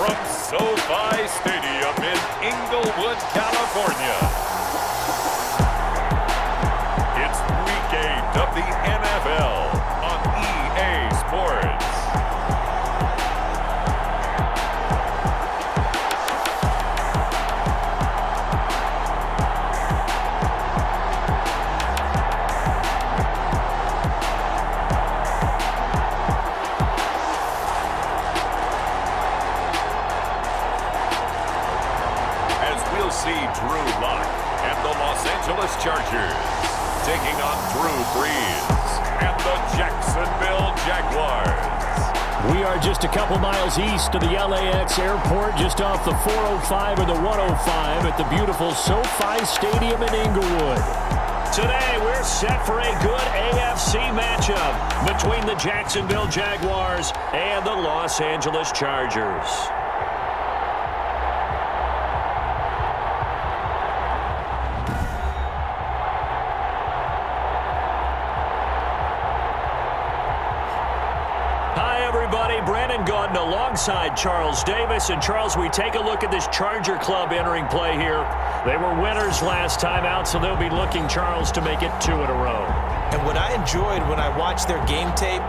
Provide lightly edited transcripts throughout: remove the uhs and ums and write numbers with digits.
from SoFi Stadium in Inglewood, California. It's Week 8 of the NFL on EA Sports. See Drew Lock and the Los Angeles Chargers taking on Drew Brees and the Jacksonville Jaguars. We are just a couple miles east of the LAX airport, just off the 405 or the 105 at the beautiful SoFi Stadium in Inglewood. Today, we're set for a good AFC matchup between the Jacksonville Jaguars and the Los Angeles Chargers. Brandon Gaudin alongside Charles Davis. And Charles, we take a look at this Charger club entering play here. They were winners last time out, so they'll be looking, Charles, to make it 2 in a row. And what I enjoyed when I watched their game tape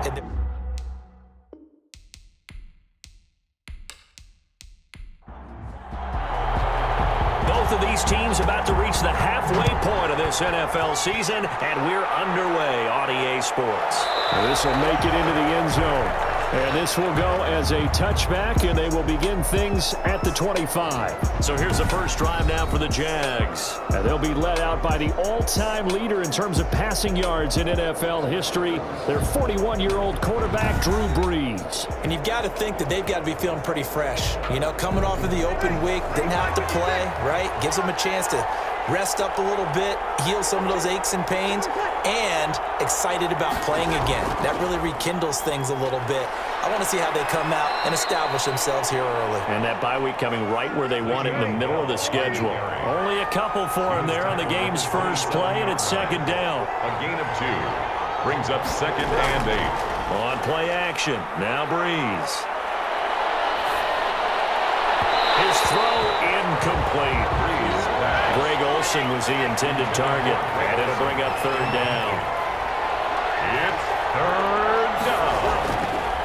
both of these teams about to reach the halfway point of this NFL season, and we're underway on EA Sports. This will make it into the end zone. And this will go as a touchback, and they will begin things at the 25. So here's the first drive now for the Jags. And they'll be led out by the all-time leader in terms of passing yards in NFL history, their 41-year-old quarterback, Drew Brees. And you've got to think that they've got to be feeling pretty fresh. You know, coming off of the open week, didn't have to play, right? Gives them a chance to rest up a little bit, heal some of those aches and pains, and excited about playing again. That really rekindles things a little bit. I want to see how they come out and establish themselves here early. And that bye week coming right where they want it, in the middle of the schedule. Only a couple for them there on the game's first play, and it's second down. A gain of 2 brings up 2nd and 8. On play action, now Brees. His throw incomplete. Greg Olsen was the intended target, and it'll bring up 3rd down. It's 3rd down.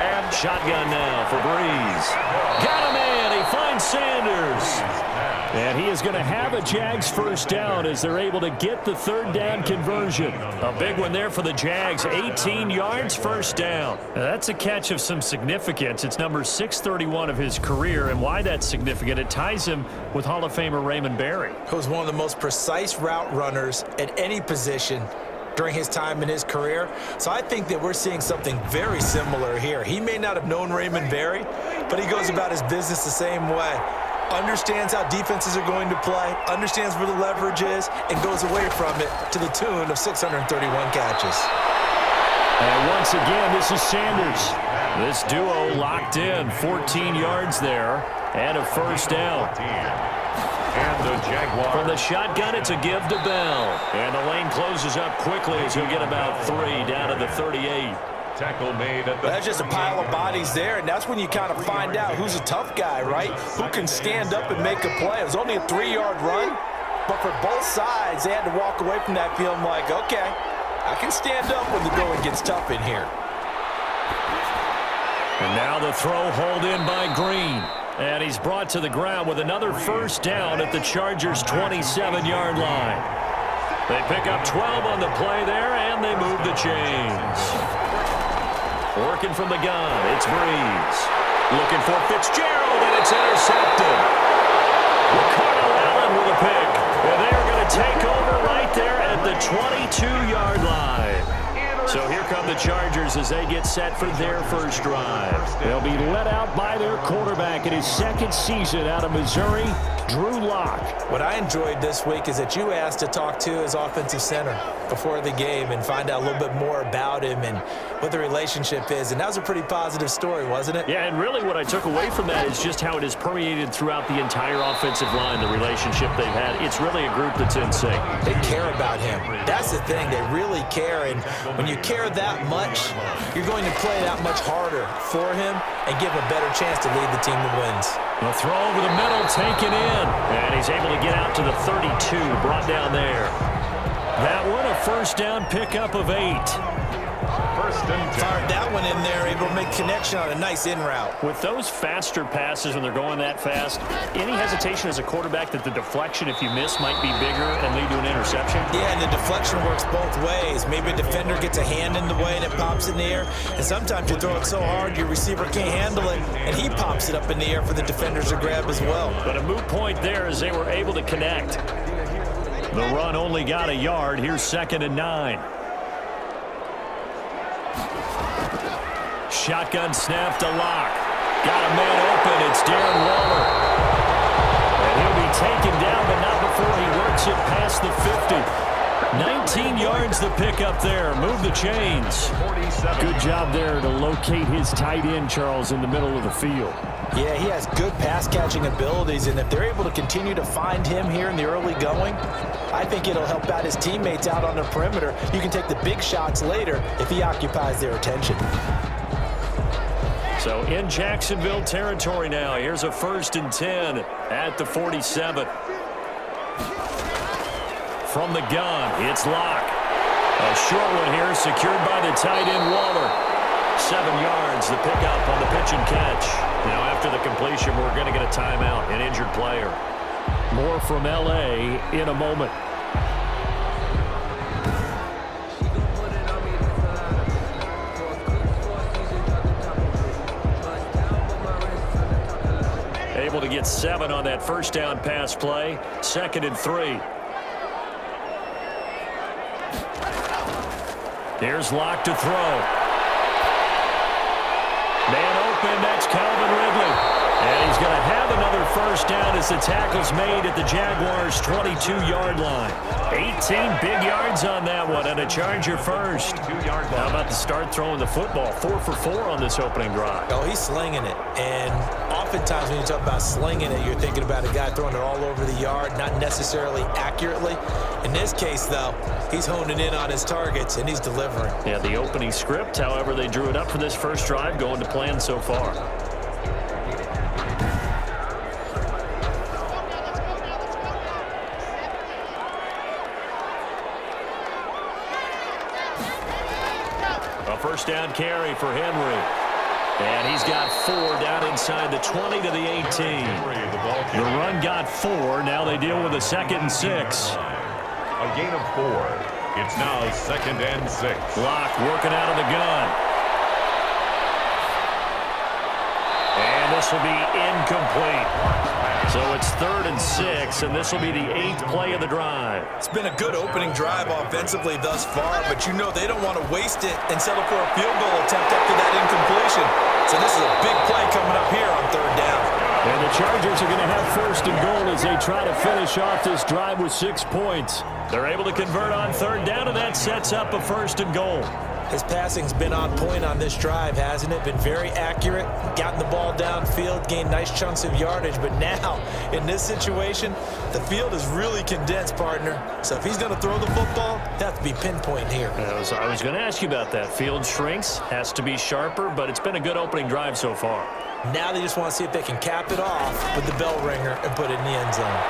And shotgun now for Brees. Got him in. He finds Sanders. And he is going to have a Jags first down as they're able to get the 3rd down conversion. A big one there for the Jags. 18 yards, first down. Now, that's a catch of some significance. It's number 631 of his career. And why that's significant, it ties him with Hall of Famer Raymond Berry. He was one of the most precise route runners at any position during his time in his career. So I think that we're seeing something very similar here. He may not have known Raymond Berry, but he goes about his business the same way. Understands how defenses are going to play, understands where the leverage is, and goes away from it to the tune of 631 catches. And once again, this is Sanders. This duo locked in, 14 yards there, and a first down. And the Jaguars. From the shotgun, it's a give to Bell. And the lane closes up quickly as he'll get about 3 down to the 38. Tackle made at the That's just a pile of bodies there, and that's when you kind of find out who's a tough guy, right? Who can stand up and make a play. It was only a 3-yard run, but for both sides, they had to walk away from that feeling like, okay, I can stand up when the going gets tough in here. And now the throw hauled in by Green. And he's brought to the ground with another first down at the Chargers' 27-yard line. They pick up 12 on the play there, and they move the chains. Working from the gun, it's Brees. Looking for Fitzgerald, and it's intercepted. Ricardo Allen with a pick. And they are going to take over right there at the 22-yard line. So here come the Chargers as they get set for their first drive. They'll be led out by their quarterback in his 2nd season out of Missouri, Drew Lock. What I enjoyed this week is that you asked to talk to his offensive center before the game and find out a little bit more about him and what the relationship is. And that was a pretty positive story, wasn't it? Yeah, and really what I took away from that is just how it has permeated throughout the entire offensive line, the relationship they've had. It's really a group that's in sync. They care about him. That's the thing. They really care. And when you you care that much, you're going to play that much harder for him and give him a better chance to lead the team to wins. The throw over the middle, taken in. And he's able to get out to the 32, brought down there. That one, a first down pickup of 8. First and 10. Fired that one in there, able to make connection on a nice in route. With those faster passes when they're going that fast, any hesitation as a quarterback that the deflection, if you miss, might be bigger and lead to an interception? Yeah, and the deflection works both ways. Maybe a defender gets a hand in the way and it pops in the air. And sometimes you throw it so hard your receiver can't handle it, and he pops it up in the air for the defenders to grab as well. But a moot point there as they were able to connect. The run only got a yard. Here's 2nd and 9. Shotgun snap to Locke. Got a man open. It's Darren Waller. And he'll be taken down, but not before he works it past the 50. 19 yards the pickup there. Move the chains. Good job there to locate his tight end, Charles, in the middle of the field. Yeah, he has good pass-catching abilities, and if they're able to continue to find him here in the early going, I think it'll help out his teammates out on the perimeter. You can take the big shots later if he occupies their attention. So in Jacksonville territory now. Here's a 1st and 10 at the 47. From the gun, it's Locke. A short one here, secured by the tight end Waller. 7 yards, the pickup on the pitch and catch. Now after the completion, we're going to get a timeout, an injured player. More from L.A. in a moment. Able to get 7 on that first down pass play. 2nd and 3. Here's Locke to throw. Man open, that's Calvin Ridley. And he's going to have another first down as the tackle's made at the Jaguars' 22-yard line. 18 big yards on that one, and a Charger first. How about the start throwing the football? 4 for 4 on this opening drive. Oh, he's slinging it. And oftentimes when you talk about slinging it, you're thinking about a guy throwing it all over the yard, not necessarily accurately. In this case, though, he's honing in on his targets, and he's delivering. Yeah, the opening script, however, they drew it up for this first drive, going to plan so far. A first down carry for Henry. And he's got 4 down inside the 20 to the 18. The run got 4. Now they deal with a 2nd and 6. A gain of 4. It's now 2nd and 6. Locke working out of the gun. And this will be incomplete. So it's 3rd and 6, and this will be the 8th play of the drive. It's been a good opening drive offensively thus far, but you know they don't want to waste it and settle for a field goal attempt after that incompletion. So this is a big play coming up here on 3rd down. And the Chargers are going to have 1st and goal as they try to finish off this drive with 6 points. They're able to convert on 3rd down, and that sets up a 1st and goal. His passing's been on point on this drive, hasn't it? Been very accurate, gotten the ball downfield, gained nice chunks of yardage. But now, in this situation, the field is really condensed, partner. So if he's going to throw the football, they have to be pinpoint here. I was going to ask you about that. Field shrinks, has to be sharper, but it's been a good opening drive so far. Now they just want to see if they can cap it off with the bell ringer and put it in the end zone.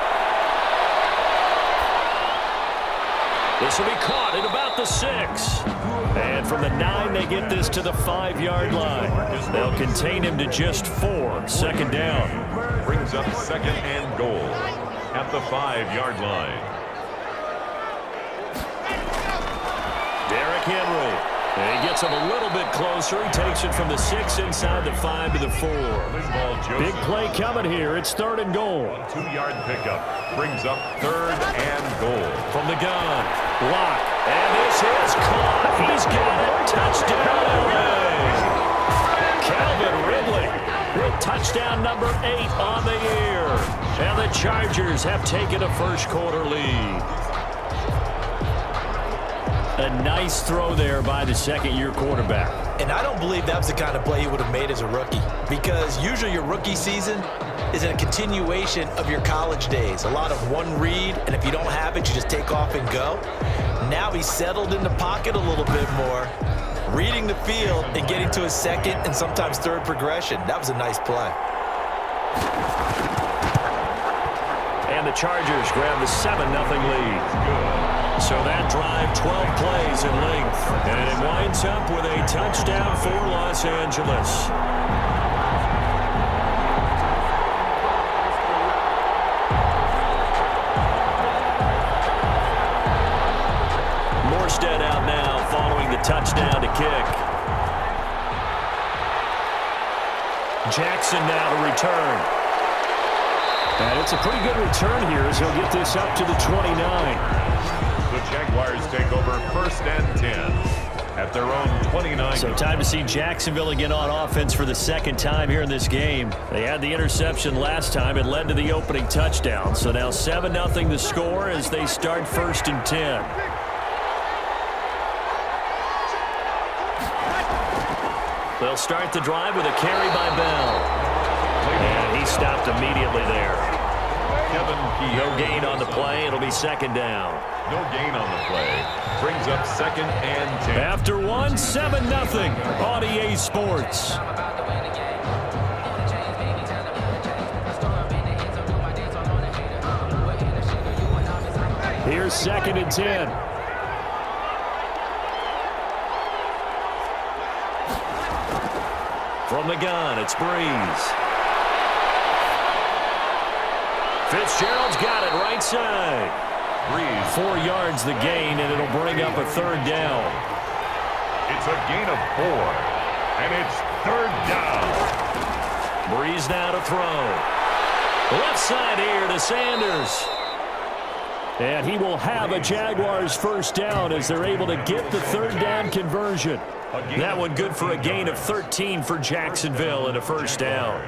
This will be caught at about the 6. And from the 9, they get this to the 5-yard line. They'll contain him to just 4. 2nd down. Brings up 2nd and goal at the 5-yard line. Derrick Henry. And he gets him a little bit closer. He takes it from the 6 inside the 5 to the 4. Big play coming here. It's 3rd and goal. 2-yard pickup brings up 3rd and goal. From the gun, Locke. And this is caught. He's got it. Touchdown, LA. Calvin Ridley with touchdown number 8 on the year. And the Chargers have taken a first-quarter lead. A nice throw there by the second-year quarterback. And I don't believe that was the kind of play he would have made as a rookie, because usually your rookie season is a continuation of your college days. A lot of one read, and if you don't have it, you just take off and go. Now he's settled in the pocket a little bit more, reading the field and getting to his second and sometimes third progression. That was a nice play. And the Chargers grab the 7-0 lead. So that drive, 12 plays in length. And it winds up with a touchdown for Los Angeles. Morstead out now following the touchdown to kick. Jackson now to return. And it's a pretty good return here as he'll get this up to the 29. The Jaguars take over 1st and 10 at their own 29. So time to see Jacksonville again on offense for the second time here in this game. They had the interception last time. It led to the opening touchdown. So now 7-0 the score as they start 1st and 10. They'll start the drive with a carry by Bell. And he stopped immediately there. No gain on the play. It'll be 2nd down. No gain on the play. Brings up 2nd and 10. After 7-0 on EA Sports. Here's 2nd and 10. From the gun, it's Breeze. Fitzgerald's got it right side. Breeze. 4 yards the gain, and it'll bring up a 3rd down. It's a gain of 4, and it's 3rd down. Breeze now to throw. Left side here to Sanders. And he will have a Jaguars 1st down as they're able to get the 3rd down conversion. That one good for a gain of 13 for Jacksonville and a 1st down.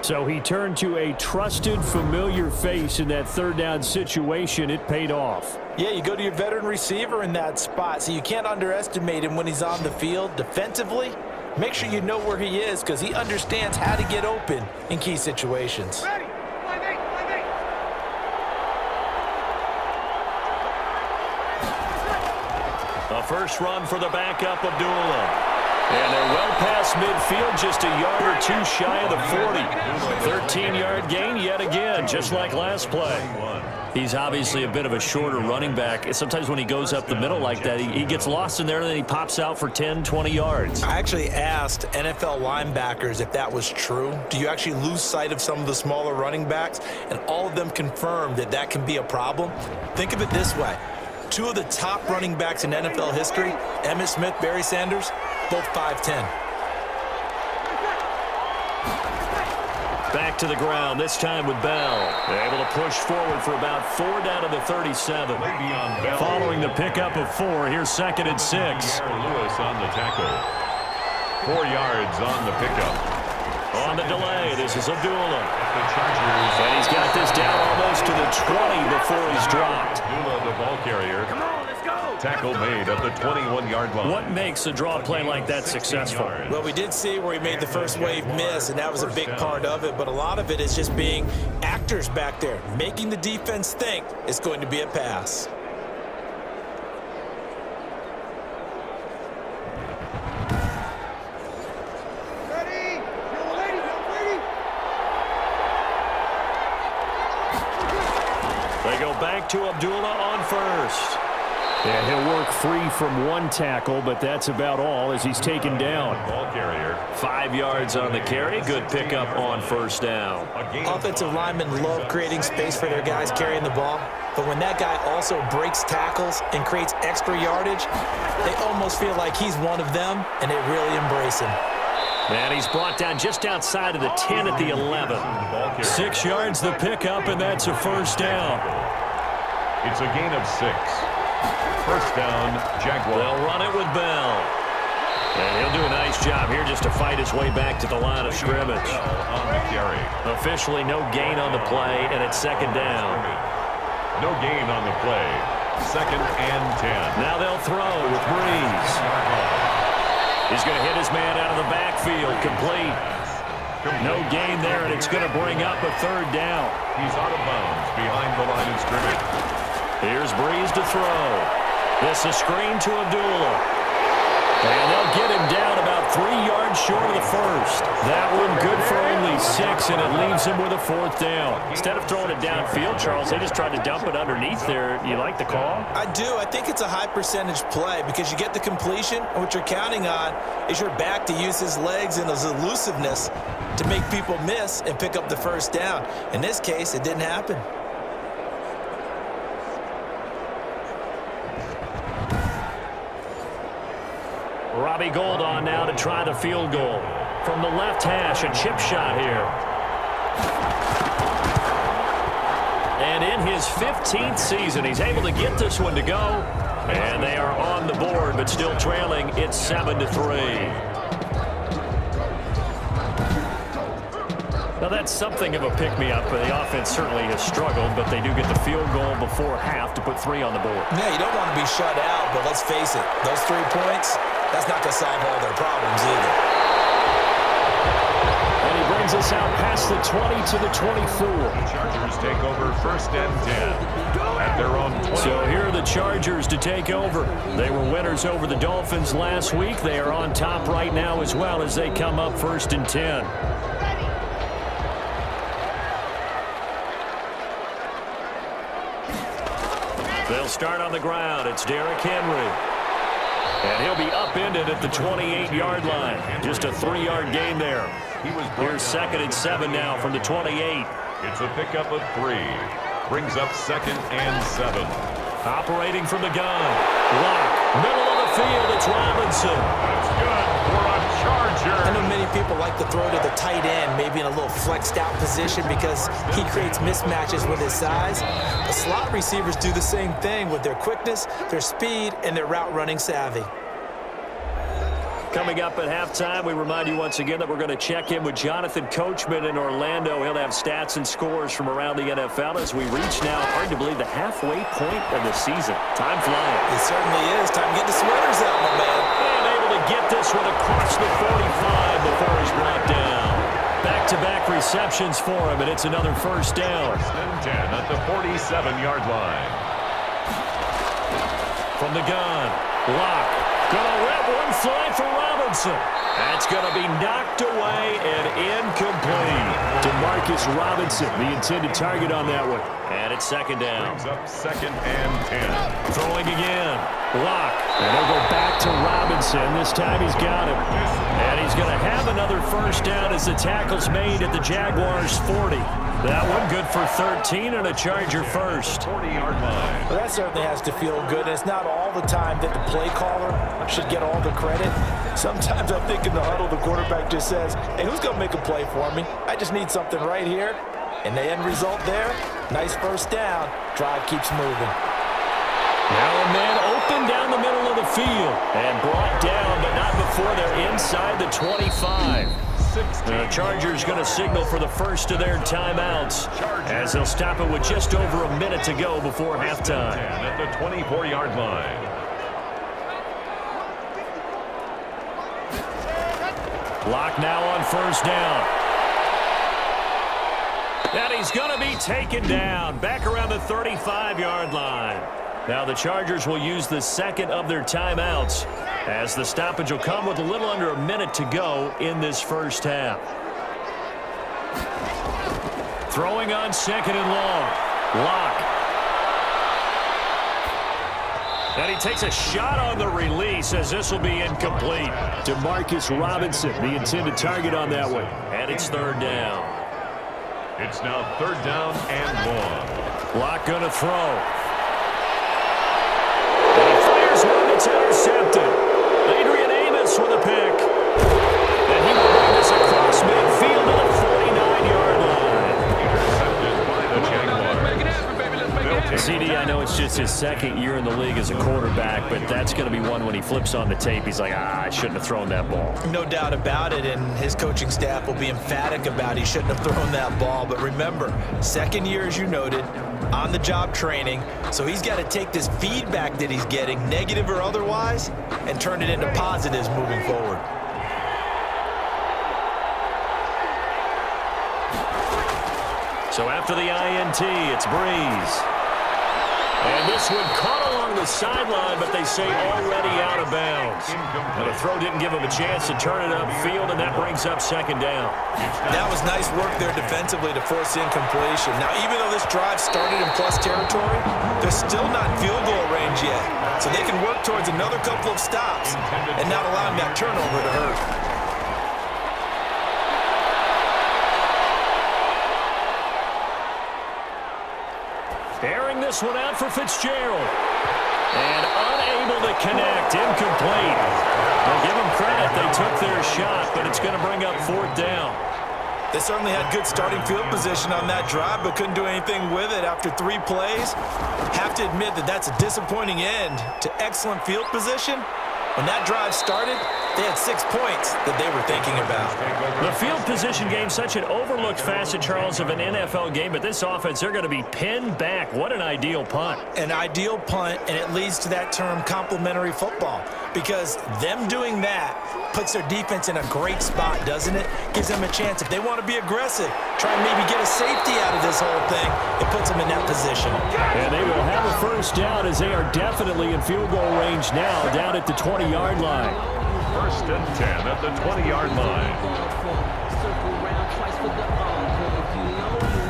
So he turned to a trusted, familiar face in that 3rd down situation. It paid off. Yeah, you go to your veteran receiver in that spot, so you can't underestimate him when he's on the field defensively. Make sure you know where he is because he understands how to get open in key situations. A first run for the backup, Abdullah. And they're well past midfield, just a yard or 2 shy of the 40. 13-yard gain yet again, just like last play. He's obviously a bit of a shorter running back. Sometimes when he goes up the middle like that, he gets lost in there, and then he pops out for 10, 20 yards. I actually asked NFL linebackers if that was true. Do you actually lose sight of some of the smaller running backs? And all of them confirmed that that can be a problem. Think of it this way. 2 of the top running backs in NFL history, Emmitt Smith, Barry Sanders, both 5'10". Back to the ground, this time with Bell. They're able to push forward for about 4 down to the 37. Following the pickup of 4, here's 2nd and 6. Lewis on the tackle. 4 yards on the pickup. On the delay, this is Abdullah. The Chargers. And he's got this down almost to the 20 before he's dropped. Abdullah, the ball carrier. Come on, let's go. Tackle made at the 21-yard line. What makes a draw play like that successful? Well, we did see where he made the first wave miss, and that was a big part of it. But a lot of it is just being actors back there, making the defense think it's going to be a pass. They go back to Abdullah on first. And he'll work free from 1 tackle, but that's about all as he's taken down. Ball carrier. 5 yards on the carry. Good pickup on 1st down. Offensive linemen love creating space for their guys carrying the ball. But when that guy also breaks tackles and creates extra yardage, they almost feel like he's one of them, and they really embrace him. And he's brought down just outside of the 10 at the 11. 6 yards the pickup, and that's a 1st down. It's a gain of 6. 1st down, Jaguars. They'll run it with Bell. And he'll do a nice job here just to fight his way back to the line of scrimmage. On the carry. Officially no gain on the play, and it's 2nd down. No gain on the play. 2nd and 10. Now they'll throw with Breeze. He's going to hit his man out of the backfield, complete. No gain there, and it's going to bring up a 3rd down. He's out of bounds behind the line of scrimmage. Here's Breeze to throw. This is a screen to Abdullah. And they'll get him down about 3 yards short of the first. That one good for only 6, and it leaves him with a 4th down. Instead of throwing it downfield, Charles, they just tried to dump it underneath there. You like the call? I do. I think it's a high-percentage play because you get the completion, and what you're counting on is your back to use his legs and his elusiveness to make people miss and pick up the 1st down. In this case, it didn't happen. Robbie Gould on now to try the field goal. From the left hash, a chip shot here. And in his 15th season, he's able to get this one to go. And they are on the board, but still trailing. It's 7-3. Now, that's something of a pick-me-up. The offense certainly has struggled, but they do get the field goal before half to put 3 on the board. Yeah, you don't want to be shut out, but let's face it, those 3 points, that's not going to solve all their problems either. And he brings us out past the 20 to the 24. Chargers take over 1st and 10 at their own 20. So here are the Chargers to take over. They were winners over the Dolphins last week. They are on top right now as well as they come up 1st and 10. They'll start on the ground. It's Derrick Henry. And he'll be upended at the 28-yard line. Just a 3-yard gain there. Here's 2nd and 7 now from the 28. It's a pickup of 3. Brings up 2nd and 7. Operating from the gun. Lock. Middle of the field. It's Robinson. That's good for a Charger. I know many people like to throw to the tight end, maybe in a little flexed out position because he creates mismatches with his size. The slot receivers do the same thing with their quickness, their speed, and their route running savvy. Coming up at halftime, we remind you once again that we're going to check in with Jonathan Coachman in Orlando. He'll have stats and scores from around the NFL as we reach now, hard to believe, the halfway point of the season. Time flying. It certainly is. Time to get the sweaters out, my man. And able to get this one across the 45 before he's brought down. Back-to-back receptions for him, and it's another 1st down. 1st and 10 at the 47-yard line. From the gun, Lock. Gonna rip one fly for Robinson. That's gonna be knocked away and incomplete. DeMarcus Robinson, the intended target on that one. And it's 2nd down. Brings up 2nd and 10. Throwing again. Lock. And they'll go back to Robinson. This time he's got him. And he's going to have another 1st down as the tackle's made at the Jaguars' 40. That one good for 13 and a Charger 1st. 40-yard line. Well, that certainly has to feel good. And it's not all the time that the play caller should get all the credit. Sometimes I think in the huddle, the quarterback just says, hey, who's going to make a play for me? I just need something right here. And the end result there, nice 1st down. Drive keeps moving. Now a man open down the middle of the field and brought down, but not before they're inside the 25. The Chargers going to signal for the first of their timeouts as they'll stop it with just over a minute to go before halftime. At the 24-yard line. Lock now on 1st down. And he's going to be taken down back around the 35-yard line. Now the Chargers will use the 2nd of their timeouts as the stoppage will come with a little under a minute to go in this 1st half. Throwing on 2nd and long. Lock. And he takes a shot on the release as this will be incomplete. DeMarcus Robinson, the intended target on that one. And it's 3rd down. It's now 3rd down and 1. Lock going to throw. And he fires one that's intercepted. Adrian Amos with a pick. And he will bring this across midfield to the 49-yard line. Intercepted by the Jaguars. CD, I know it's just his 2nd year in the league as a quarterback, but that's going to be one when he flips on the tape. He's like, I shouldn't have thrown that ball. No doubt about it, and his coaching staff will be emphatic about he shouldn't have thrown that ball. But remember, 2nd year, as you noted, on-the-job training, so he's got to take this feedback that he's getting, negative or otherwise, and turn it into positives moving forward. So after the INT, it's Breeze. And this one caught along the sideline, but they say already out of bounds. Now the throw didn't give him a chance to turn it upfield, and that brings up second down. That was nice work there defensively to force incompletion. Now, even though this drive started in plus territory, they're still not in field goal range yet. So they can work towards another couple of stops and not allowing that turnover to hurt. Airing this one out for Fitzgerald. And unable to connect. Incomplete. Well, give them credit. They took their shot, but it's going to bring up fourth down. They certainly had good starting field position on that drive, but couldn't do anything with it after 3 plays. Have to admit that that's a disappointing end to excellent field position. When that drive started, they had 6 points that they were thinking about. The field position game, such an overlooked facet, Charles, of an NFL game, but this offense, they're going to be pinned back. What an ideal punt. An ideal punt, and it leads to that term complementary football, because them doing that puts their defense in a great spot, doesn't it? Gives them a chance. If they want to be aggressive, try and maybe get a safety out of this whole thing, it puts them in that position. And they will have a first down as they are definitely in field goal range now, down at the 20-yard line. First and 10 at the 20-yard line. Circle round twice for the encore. If you know, you know.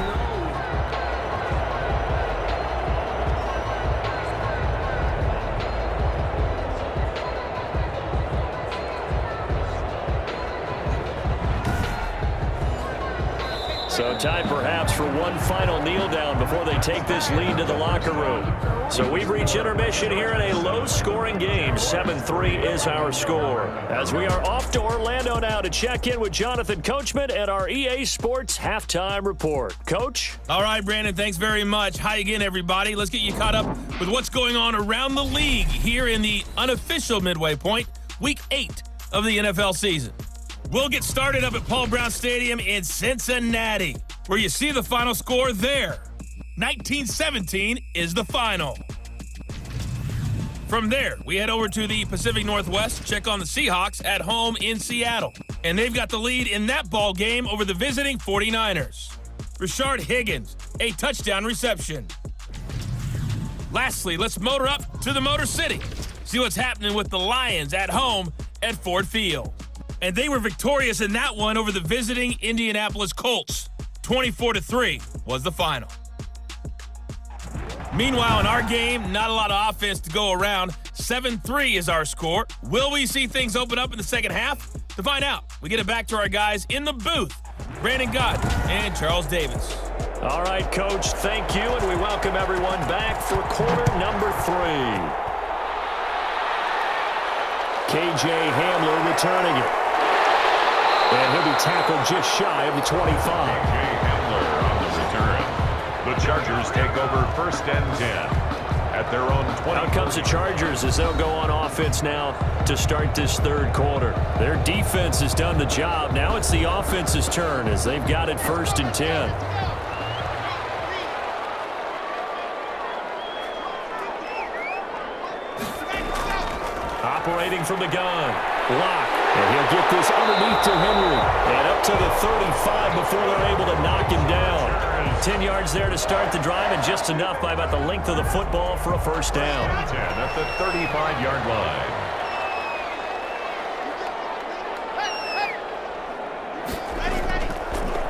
So time perhaps for one final kneel down before they take this lead to the locker room. So we've reached intermission here in a low-scoring game. 7-3 is our score. As we are off to Orlando now to check in with Jonathan Coachman and our EA Sports Halftime Report. Coach? All right, Brandon, thanks very much. Hi again, everybody. Let's get you caught up with what's going on around the league here in the unofficial midway point, Week 8 of the NFL season. We'll get started up at Paul Brown Stadium in Cincinnati, where you see the final score there. 19-17 is the final. From there, we head over to the Pacific Northwest to check on the Seahawks at home in Seattle. And they've got the lead in that ball game over the visiting 49ers. Rashard Higgins, a touchdown reception. Lastly, let's motor up to the Motor City. See what's happening with the Lions at home at Ford Field. And they were victorious in that one over the visiting Indianapolis Colts. 24-3 was the final. Meanwhile, in our game, not a lot of offense to go around. 7-3 is our score. Will we see things open up in the second half? To find out, we get it back to our guys in the booth, Brandon Gott and Charles Davis. All right, Coach, thank you, and we welcome everyone back for quarter number 3. KJ Hamler returning it. And he'll be tackled just shy of the 25. Jay Hamler on the return. The Chargers take over first and 10 at their own 20. Out comes the Chargers as they'll go on offense now to start this third quarter. Their defense has done the job. Now it's the offense's turn as they've got it first and 10. Operating from the gun. Lock. And he'll get this underneath to Henry. And up to the 35 before they're able to knock him down. 10 yards there to start the drive, and just enough by about the length of the football for a first down. 10 at the 35-yard line.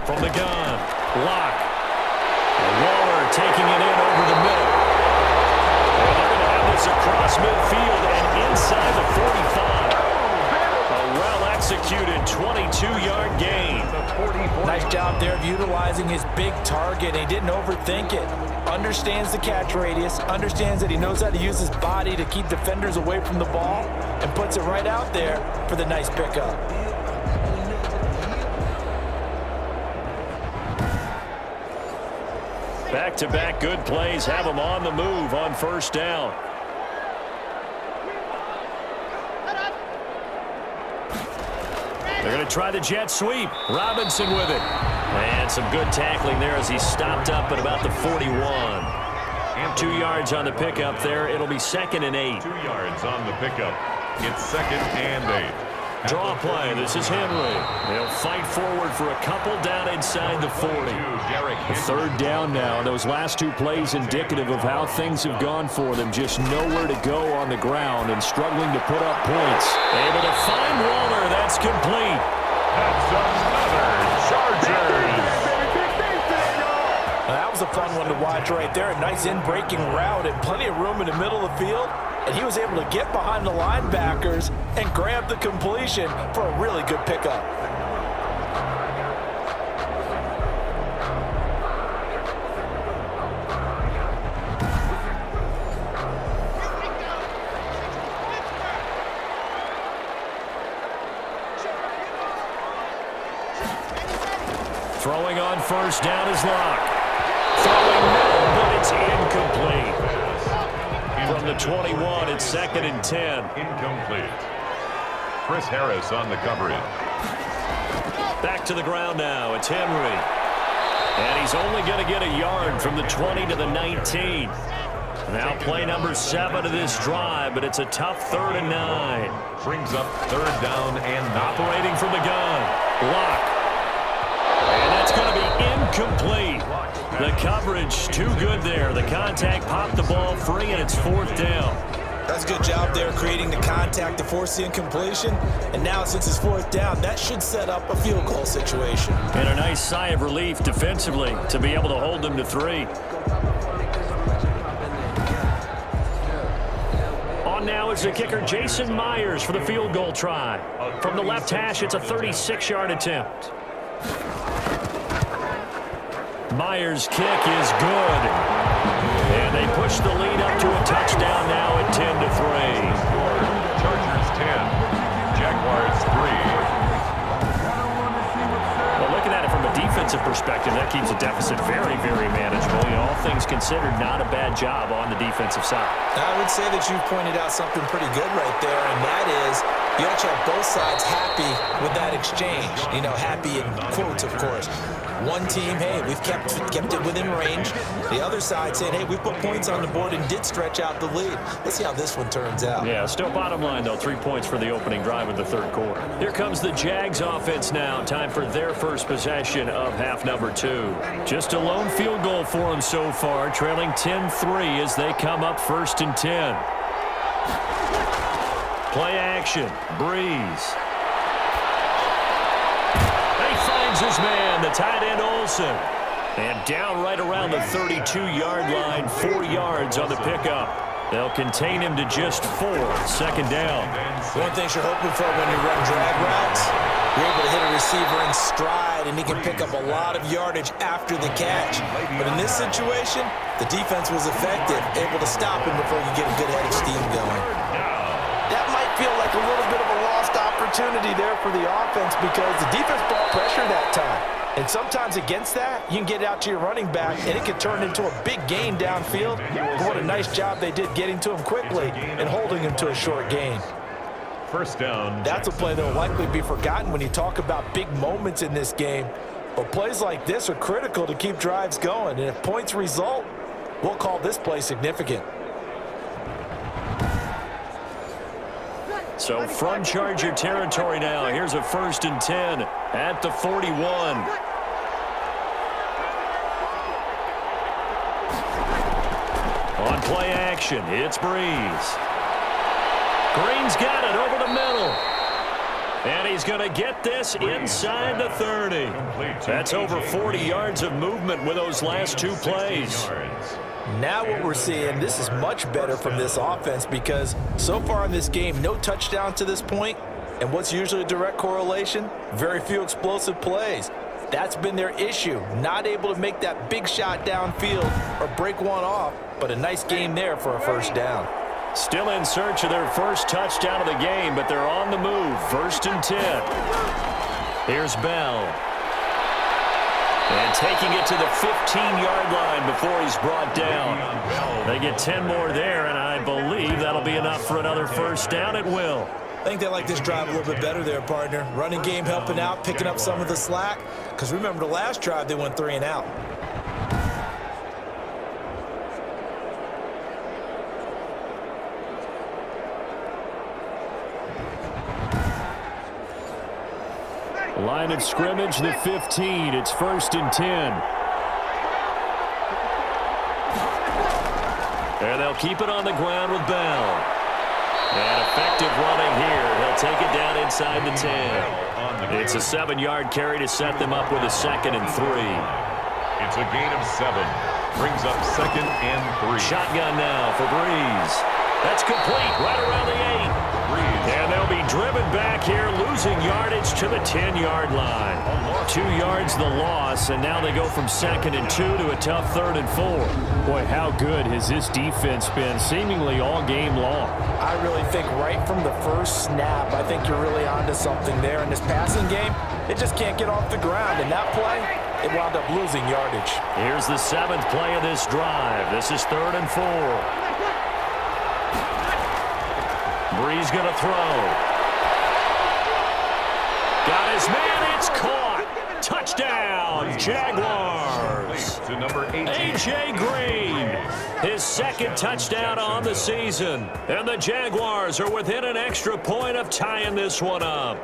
From the gun. Lock. And Waller taking it in over the middle. And they're going to have this across midfield and inside the 45. A well-executed 22-yard gain. Nice job there of utilizing his big target. He didn't overthink it. Understands the catch radius, understands that he knows how to use his body to keep defenders away from the ball, and puts it right out there for the nice pickup. Back-to-back good plays have them on the move on first down. They're going to try the jet sweep. Robinson with it. And some good tackling there as he stopped up at about the 41. And 2 yards on the pickup there. It'll be second and 8. 2 yards on the pickup. It's second and 8. Draw play. This is Henry. They'll fight forward for a couple down inside the 40. Third down now. Those last two plays indicative of how things have gone for them. Just nowhere to go on the ground and struggling to put up points. Able to find Waller. That's complete. That's another Chargers. That was a fun one to watch right there. A nice in-breaking route and plenty of room in the middle of the field. And he was able to get behind the linebackers and grab the completion for a really good pickup. Throwing on first down is Locke. Throwing middle, but it's incomplete. From the 21, it's 2nd and 10. Incomplete. Chris Harris on the coverage. Back to the ground now. It's Henry. And he's only going to get a yard from the 20 to the 19. Now play number 7 of this drive, but it's a tough 3rd and 9. Brings up 3rd down and Operating from the gun. Locke. And that's going to be incomplete. The coverage too good there. The contact popped the ball free, and it's 4th down. That's a good job there creating the contact to force the incompletion. And now since it's 4th down, that should set up a field goal situation. And a nice sigh of relief defensively to be able to hold them to 3. On now is the kicker Jason Myers for the field goal try. From the left hash, it's a 36-yard attempt. Myers' kick is good. And they push the lead up to a touchdown now at 10-3. Chargers 10, Jaguars 3. Well, looking at it from a defensive perspective, that keeps the deficit very, very manageable. You know, all things considered, not a bad job on the defensive side. I would say that you've pointed out something pretty good right there, and that is you have to have both sides happy with that exchange. You know, happy in quotes, of course. One team, hey, we've kept it within range. The other side saying, hey, we put points on the board and did stretch out the lead. Let's see how this one turns out. Yeah, still bottom line, though, 3 points for the opening drive of the 3rd quarter. Here comes the Jags offense now. Time for their first possession of half number 2. Just a lone field goal for them so far, trailing 10-3 as they come up 1st and 10. Play action. Breeze. Finds his man, the tight end Olsen. And down right around the 32-yard line, 4 yards on the pickup. They'll contain him to just 4, 2nd down. One thing you're hoping for when you run drag routes, you're able to hit a receiver in stride, and he can pick up a lot of yardage after the catch. But in this situation, the defense was effective, able to stop him before he could get a good head of steam going. That might feel like a little bit of a lost opportunity there for the offense because the defense brought pressure that time. And sometimes against that, you can get out to your running back, and it can turn into a big gain downfield. But what a nice job they did getting to him quickly and holding him to a short gain. 1st down. That's a play that will likely be forgotten when you talk about big moments in this game. But plays like this are critical to keep drives going. And if points result, we'll call this play significant. So from Charger territory now, here's a 1st and 10 at the 41. On play action, it's Breeze. Green's got it over the middle. And he's going to get this inside the 30. That's over 40 yards of movement with those last 2 plays. Now what we're seeing, this is much better from this offense because so far in this game, no touchdown to this point. And what's usually a direct correlation? Very few explosive plays. That's been their issue. Not able to make that big shot downfield or break one off, but a nice game there for a 1st down. Still in search of their first touchdown of the game, but they're on the move. 1st and 10. Here's Bell. And taking it to the 15-yard line before he's brought down. They get 10 more there, and I believe that'll be enough for another 1st down at will. I think they like this drive a little bit better there, partner. Running game helping out, picking up some of the slack. Because remember, the last drive, they went 3 and out. Line of scrimmage, the 15. It's 1st and 10. And they'll keep it on the ground with Bell. And effective running here. He'll take it down inside the 10. It's a 7-yard carry to set them up with a 2nd and 3. It's a gain of 7. Brings up 2nd and 3. Shotgun now for Breeze. That's complete right around the 8. And they'll be driven back here, losing yardage to the 10-yard line. 2 yards the loss, and now they go from 2nd and 2 to a tough 3rd and 4. Boy, how good has this defense been, seemingly all game long. I really think right from the first snap, I think you're really onto something there. In this passing game, it just can't get off the ground. And that play, it wound up losing yardage. Here's the 7th play of this drive. This is 3rd and 4. Breeze going to throw. Got his man. It's caught. Touchdown, Jaguars. To number 18. A.J. Green, his 2nd touchdown on the season. And the Jaguars are within an extra point of tying this one up.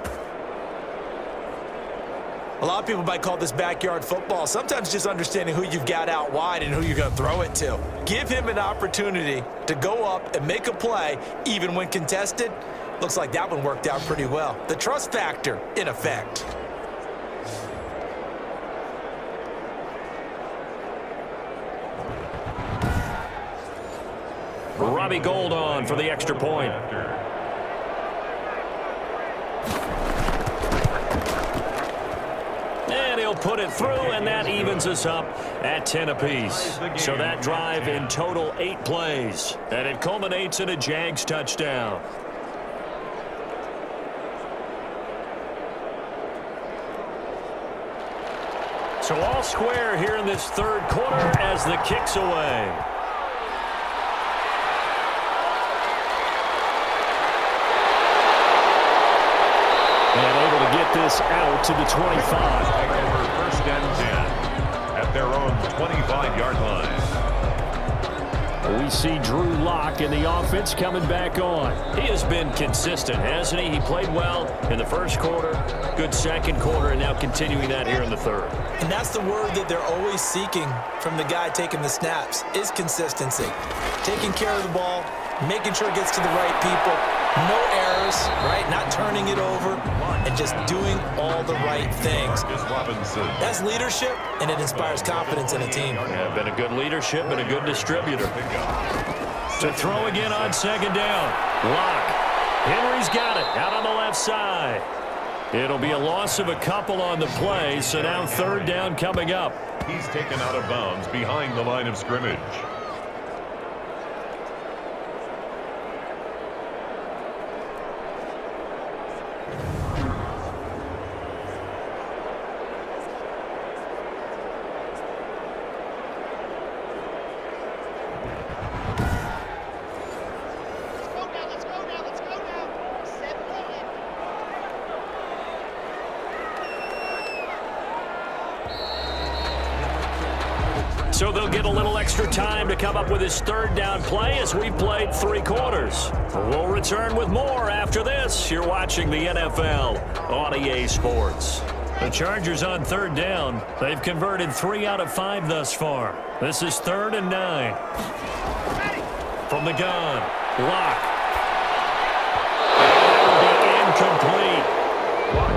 A lot of people might call this backyard football. Sometimes just understanding who you've got out wide and who you're going to throw it to. Give him an opportunity to go up and make a play, even when contested. Looks like that one worked out pretty well. The trust factor in effect. Robbie Gould on for the extra point. And he'll put it through, and that evens us up at 10 apiece. So that drive in total 8 plays. And it culminates in a Jags touchdown. So all square here in this 3rd quarter as the kick's away. And able to get this out to the 25. Over 1st and 10 at their own 25-yard line. We see Drew Lock in the offense coming back on. He has been consistent, hasn't he? He played well in the 1st quarter, good 2nd quarter, and now continuing that here in the 3rd. And that's the word that they're always seeking from the guy taking the snaps, is consistency. Taking care of the ball, making sure it gets to the right people, no errors, right? Not turning it over, and just doing all the right things. That's leadership, and it inspires confidence in a team. Yeah, been a good leadership and a good distributor. To throw again on 2nd down. Lock. Henry's got it out on the left side. It'll be a loss of a couple on the play, so now 3rd down coming up. He's taken out of bounds behind the line of scrimmage. So they'll get a little extra time to come up with his 3rd down play as we've played 3 quarters. We'll return with more after this. You're watching the NFL on EA Sports. The Chargers on 3rd down. They've converted 3 out of 5 thus far. This is 3rd and 9. From the gun, Lock. And it'll be incomplete.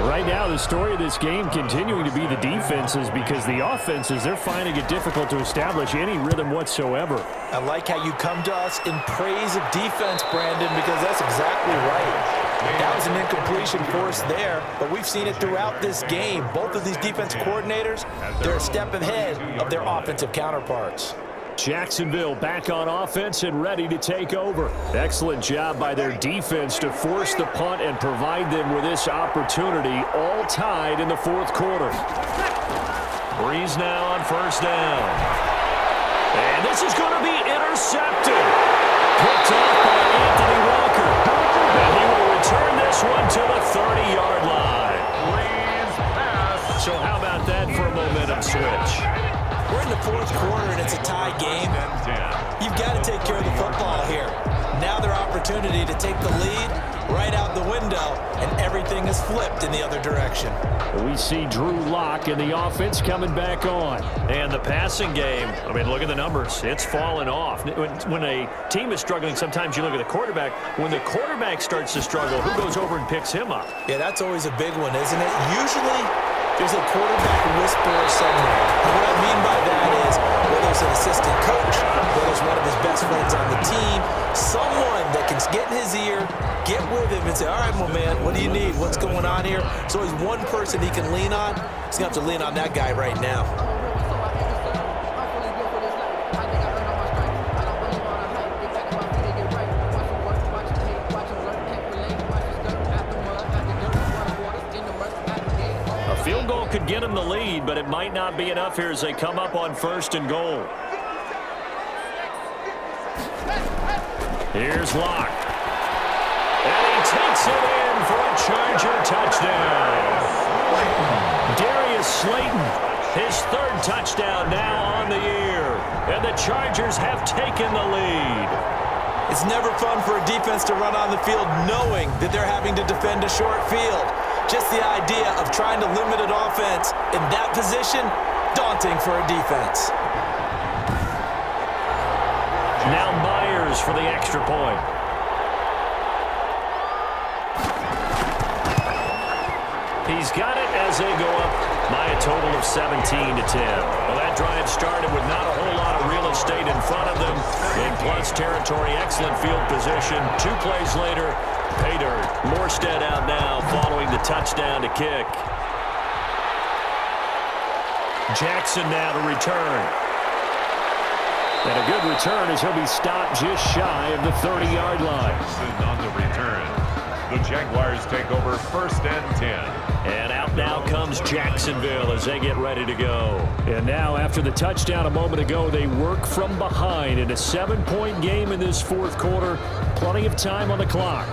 Right now, the story of this game continuing to be the defenses, because the offenses, they're finding it difficult to establish any rhythm whatsoever. I like how you come to us in praise of defense, Brandon, because that's exactly right. That was an incompletion for us there, but we've seen it throughout this game. Both of these defense coordinators, they're a step ahead of their offensive counterparts. Jacksonville back on offense and ready to take over. Excellent job by their defense to force the punt and provide them with this opportunity, all tied in the 4th quarter. Breeze now on 1st down. And this is going to be intercepted. Picked off by Anthony Walker. And he will return this one to the 30-yard line. So how about that for a momentum switch? We're in the 4th quarter, and it's a tie game. You've got to take care of the football here. Now their opportunity to take the lead right out the window, and everything is flipped in the other direction. We see Drew Lock in the offense coming back on. And the passing game, I mean, look at the numbers. It's fallen off. When a team is struggling, sometimes you look at the quarterback. When the quarterback starts to struggle, who goes over and picks him up? Yeah, that's always a big one, isn't it? Usually, there's a quarterback whisperer somewhere. And what I mean by that is, whether it's an assistant coach, whether it's one of his best friends on the team, someone that can get in his ear, get with him and say, all right, my man, what do you need? What's going on here? There's always one person he can lean on. He's going to have to lean on that guy right now. Field goal could get them the lead, but it might not be enough here as they come up on 1st and goal. Here's Locke. And he takes it in for a Charger touchdown. Darius Slayton, his 3rd touchdown now on the year. And the Chargers have taken the lead. It's never fun for a defense to run on the field knowing that they're having to defend a short field. Just the idea of trying to limit an offense in that position, daunting for a defense. Now Myers for the extra point. He's got it as they go up by a total of 17-10. Well, that drive started with not a whole lot of real estate in front of them. In plus territory, excellent field position. 2 plays later, pay dirt. Morstead out now following the touchdown to kick. Jackson now to return. And a good return as he'll be stopped just shy of the 30-yard line. On the return, the Jaguars take over 1st and 10. And out now comes Jacksonville as they get ready to go. And now after the touchdown a moment ago, they work from behind in a 7-point game in this 4th quarter. Plenty of time on the clock.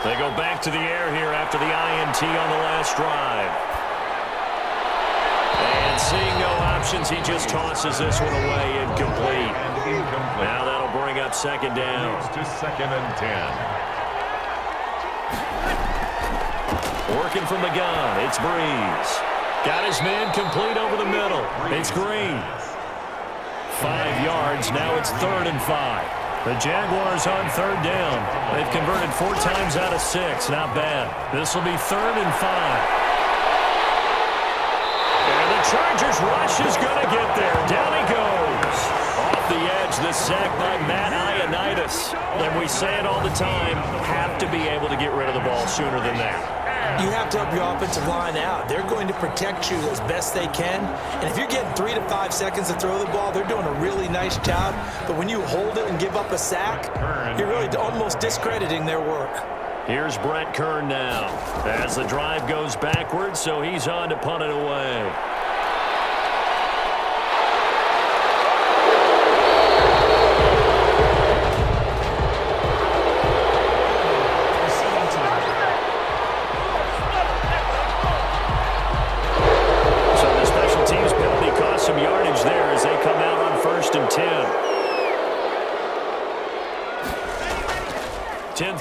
They go back to the air here after the INT on the last drive. And seeing no options, he just tosses this one away incomplete. Now that'll bring up 2nd down. To 2nd and 10. Working from the gun, it's Breeze. Got his man complete over the middle. It's Green. 5 yards, now it's 3rd and 5. The Jaguars on 3rd down. They've converted 4 times out of 6. Not bad. This will be 3rd and 5. And the Chargers rush is going to get there. Down he goes. Off the edge, the sack by Matt Ioannidis. And we say it all the time, have to be able to get rid of the ball sooner than that. You have to help your offensive line out. They're going to protect you as best they can. And if you're getting 3 to 5 seconds to throw the ball, they're doing a really nice job. But when you hold it and give up a sack, you're really almost discrediting their work. Here's Brett Kern now as the drive goes backwards, so he's on to punt it away.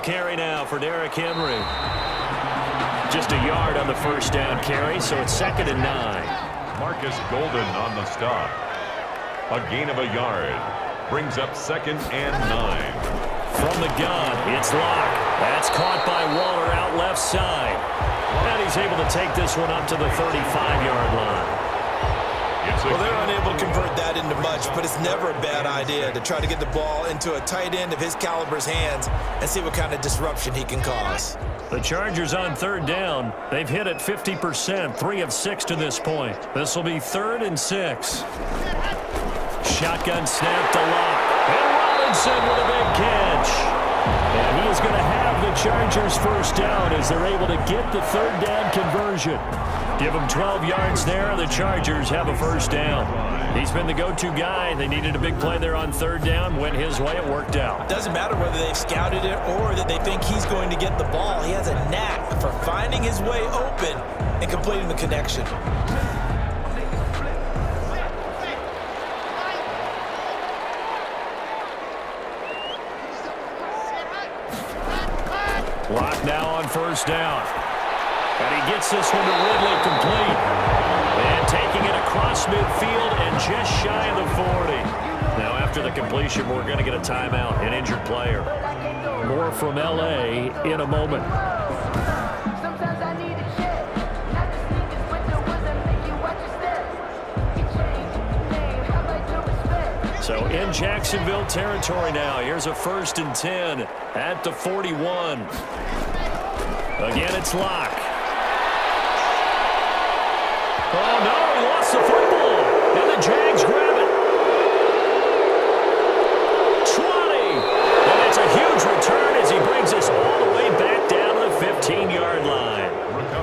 Carry now for Derrick Henry. Just a yard on the 1st down carry, so it's 2nd and 9. Marcus Golden on the stop. A gain of a yard. Brings up 2nd and 9. From the gun, it's Locke. That's caught by Waller out left side. And he's able to take this one up to the 35-yard line. Well, they're unable to convert that into much, but it's never a bad idea to try to get the ball into a tight end of his caliber's hands and see what kind of disruption he can cause. The Chargers on 3rd down. They've hit it 50%, 3 of 6 to this point. This will be 3rd and 6. Shotgun snap to Locke. And Robinson with a big catch. And he is going to have the Chargers 1st down as they're able to get the 3rd down conversion. Give them 12 yards there. The Chargers have a 1st down. He's been the go-to guy. They needed a big play there on 3rd down. Went his way. It worked out. Doesn't matter whether they've scouted it or that they think he's going to get the ball. He has a knack for finding his way open and completing the connection. Clock now on first down. And he gets this one to Ridley complete. And taking it across midfield and just shy of the 40. Now after the completion, we're going to get a timeout, an injured player. More from L.A. in a moment. Sometimes I need a check. Not the sneakers with the ones that make you watch your step. You change your name, how about your respect? So in Jacksonville territory now. Here's a 1st and 10 at the 41. Again, it's Locke. Oh, no, he lost the football. And the Jags grab it. 20. And it's a huge return as he brings us all the way back down to the 15-yard line.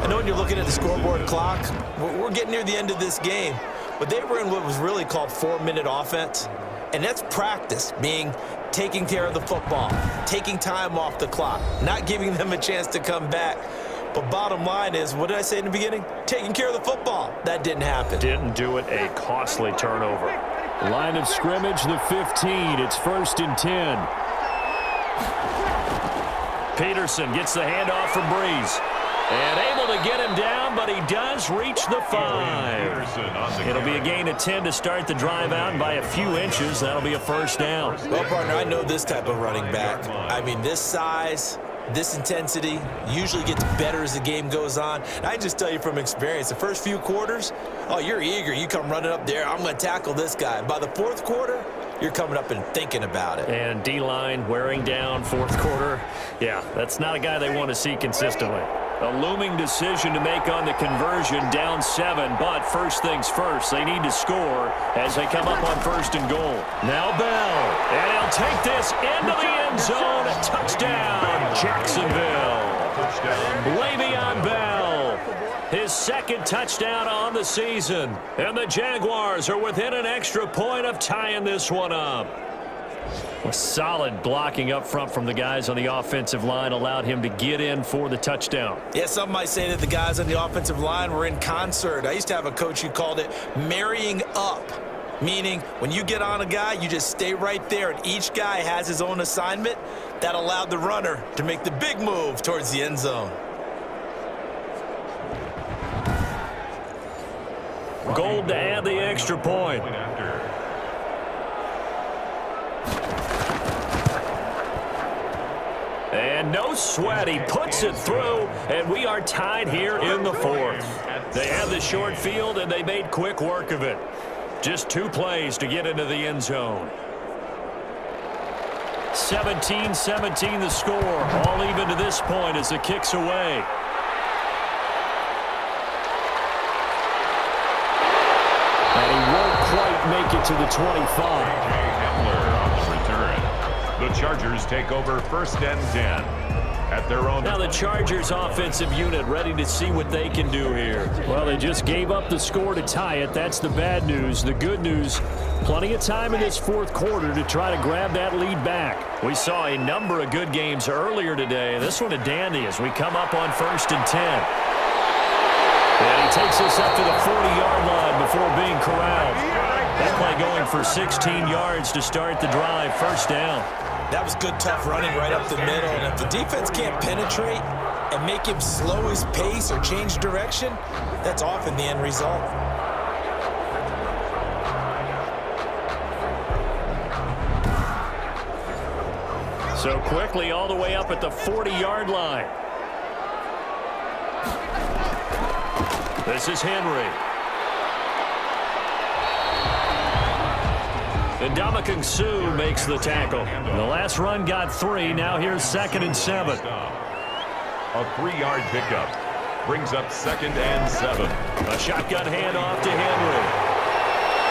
I know when you're looking at the scoreboard clock, we're getting near the end of this game, but they were in what was really called 4-minute offense, and that's practice, meaning taking care of the football, taking time off the clock, not giving them a chance to come back. But bottom line is, what did I say in the beginning? Taking care of the football. That didn't happen. Didn't do it, a costly turnover. Line of scrimmage, the 15. It's 1st and 10. Peterson gets the handoff from Breeze. And able to get him down, but he does reach the 5. It'll be a gain of 10 to start the drive out, and by a few inches, that'll be a 1st down. Well, partner, I know this type of running back. I mean, this size, this intensity usually gets better as the game goes on. And I just tell you from experience, the first few quarters, oh, you're eager. You come running up there, I'm going to tackle this guy. By the 4th quarter, you're coming up and thinking about it. And D-line wearing down 4th quarter. Yeah, that's not a guy they want to see consistently. A looming decision to make on the conversion, down 7, but first things first, they need to score as they come up on 1st and goal. Now Bell, and he'll take this into the end zone. Touchdown, Jacksonville. Le'Veon Bell, his 2nd touchdown on the season. And the Jaguars are within an extra point of tying this one up. A solid blocking up front from the guys on the offensive line allowed him to get in for the touchdown. Yeah, some might say that the guys on the offensive line were in concert. I used to have a coach who called it marrying up, meaning when you get on a guy, you just stay right there, and each guy has his own assignment. That allowed the runner to make the big move towards the end zone. Gold to add the extra point. And no sweat, he puts it through, and we are tied here in the 4th. They have the short field, and they made quick work of it. Just 2 plays to get into the end zone. 17-17 the score, all even to this point as the kick's away. And he won't quite make it to the 25. The Chargers take over 1st and 10 at their own. Now the Chargers offensive unit ready to see what they can do here. Well, they just gave up the score to tie it. That's the bad news. The good news, plenty of time in this 4th quarter to try to grab that lead back. We saw a number of good games earlier today. This one a dandy as we come up on 1st and 10. And he takes us up to the 40-yard line before being corralled. That play going for 16 yards to start the drive. 1st down. That was good, tough running right up the middle. And if the defense can't penetrate and make him slow his pace or change direction, that's often the end result. So quickly all the way up at the 40-yard line. This is Henry. And Ndamukong Suh makes the tackle. The last run got 3. Now here's 2nd and 7. A 3-yard pickup brings up 2nd and 7. A shotgun handoff to Henry.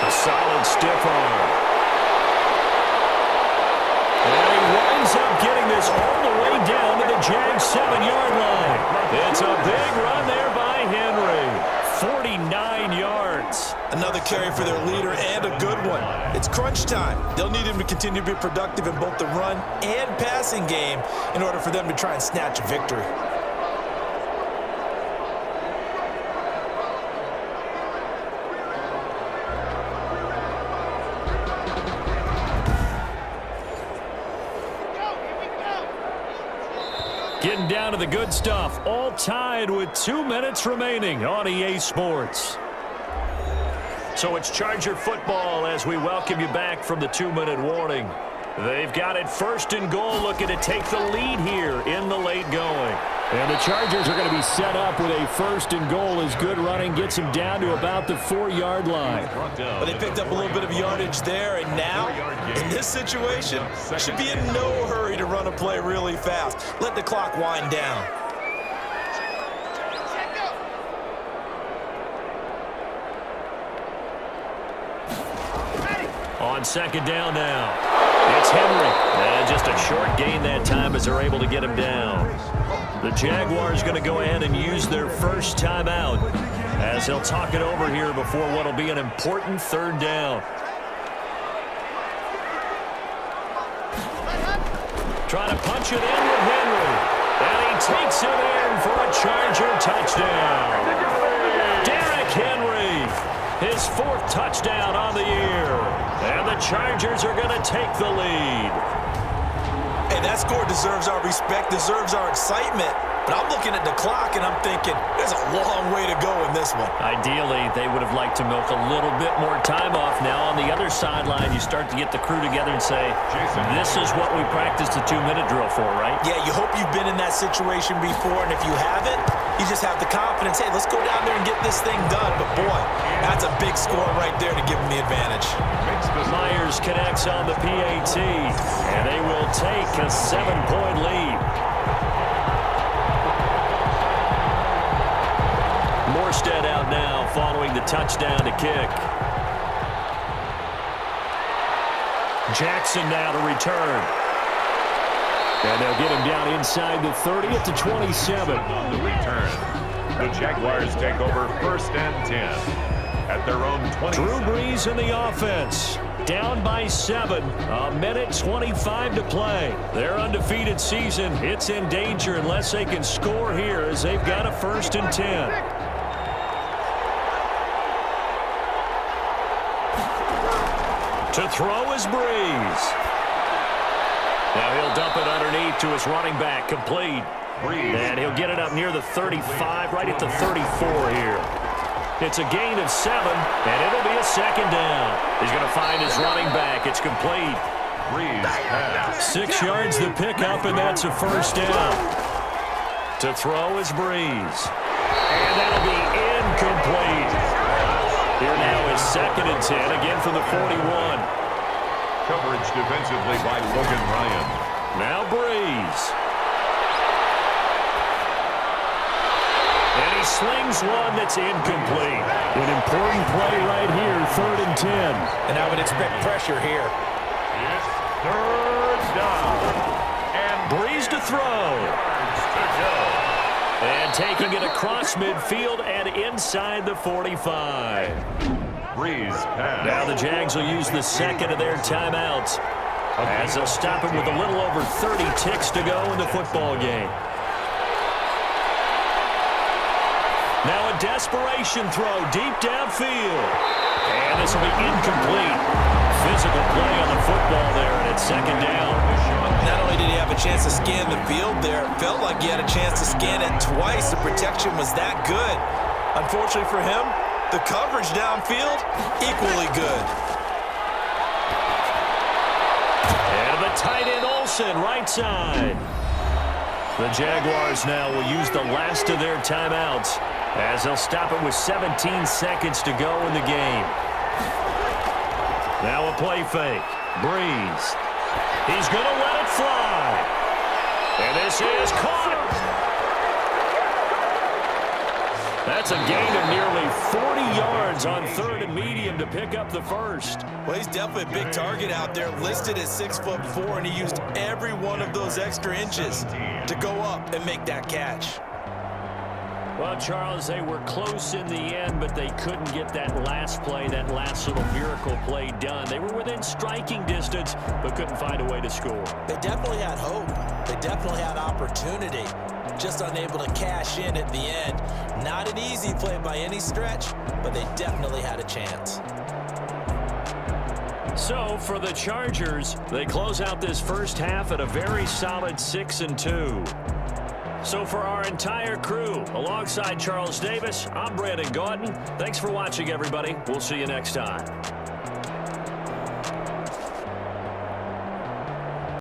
A solid stiff arm. And he winds up getting this all the way down to the Jags 7-yard line. It's a big run there by Henry. 49 yards. Another carry for their leader and a good one. It's crunch time. They'll need him to continue to be productive in both the run and passing game in order for them to try and snatch a victory. Getting down to the good stuff, all tied with 2 minutes remaining on EA Sports. So it's Charger football as we welcome you back from the 2-minute warning. They've got it first and goal, looking to take the lead here in the late going. And the Chargers are going to be set up with a first and goal as good running gets them down to about the 4-yard line. But they picked up a little bit of yardage there, and now, in this situation, should be in no hurry to run a play really fast. Let the clock wind down. On second down now, it's Henry. And just a short gain that time as they're able to get him down. The Jaguars going to go ahead and use their first timeout as they'll talk it over here before what will be an important third down. Trying to punch it in with Henry. And he takes it in for a Charger touchdown. Derrick Henry, his 4th touchdown on the year. And the Chargers are going to take the lead. Hey, that score deserves our respect, deserves our excitement. But I'm looking at the clock, and I'm thinking, there's a long way to go in this one. Ideally, they would have liked to milk a little bit more time off. Now on the other sideline, you start to get the crew together and say, this is what we practiced the 2-minute drill for, right? Yeah, you hope you've been in that situation before, and if you haven't, you just have the confidence, hey, let's go down there and get this thing done. But, boy, that's a big score right there to give them the advantage. Myers connects on the PAT, and they will take a 7-point lead. Morstead out now following the touchdown to kick. Jackson now to return. And they'll get him down inside the 30 at the 27. On the return, the Jaguars take over first and 10 at their own 20. Drew Brees in the offense. Down by 7. A minute 25 to play. Their undefeated season, it's in danger unless they can score here as they've got a first and 10. To throw is Brees. Now he'll dump it underneath to his running back, complete. And he'll get it up near the 35, right at the 34 here. It's a gain of 7, and it'll be a second down. He's going to find his running back. It's complete. 6 yards to pick up, and that's a first down. To throw is Brees. And that'll be incomplete. Here now is second and 10, again from the 41. Coverage defensively by Logan Ryan. Now Brees. And he slings one that's incomplete. An important play right here, 3rd and 10. And I would expect pressure here. It's third down. And Brees to throw. to go. And taking it across midfield and inside the 45. Brees pass. Now the Jags will use the second of their timeouts as they'll stop him with a little over 30 ticks to go in the football game. Now a desperation throw deep downfield. And this will be incomplete. Physical play on the football there, and it's second down. Not only did he have a chance to scan the field there, it felt like he had a chance to scan it twice. The protection was that good. Unfortunately for him, the coverage downfield, equally good. And the tight end Olsen, right side. The Jaguars now will use the last of their timeouts as they'll stop it with 17 seconds to go in the game. Now a play fake. Brees. He's going to let it fly. And this is caught. That's a gain of nearly 40 yards on 3rd and medium to pick up the first. Well, he's definitely a big target out there, listed at 6'4", and he used every one of those extra inches to go up and make that catch. Well, Charles, they were close in the end, but they couldn't get that last play, that last little miracle play done. They were within striking distance, but couldn't find a way to score. They definitely had hope. They definitely had opportunity. Just unable to cash in at the end. Not an easy play by any stretch, but they definitely had a chance. So, for the Chargers, they close out this first half at a very solid 6-2. So for our entire crew, alongside Charles Davis, I'm Brandon Gaudin. Thanks for watching, everybody. We'll see you next time.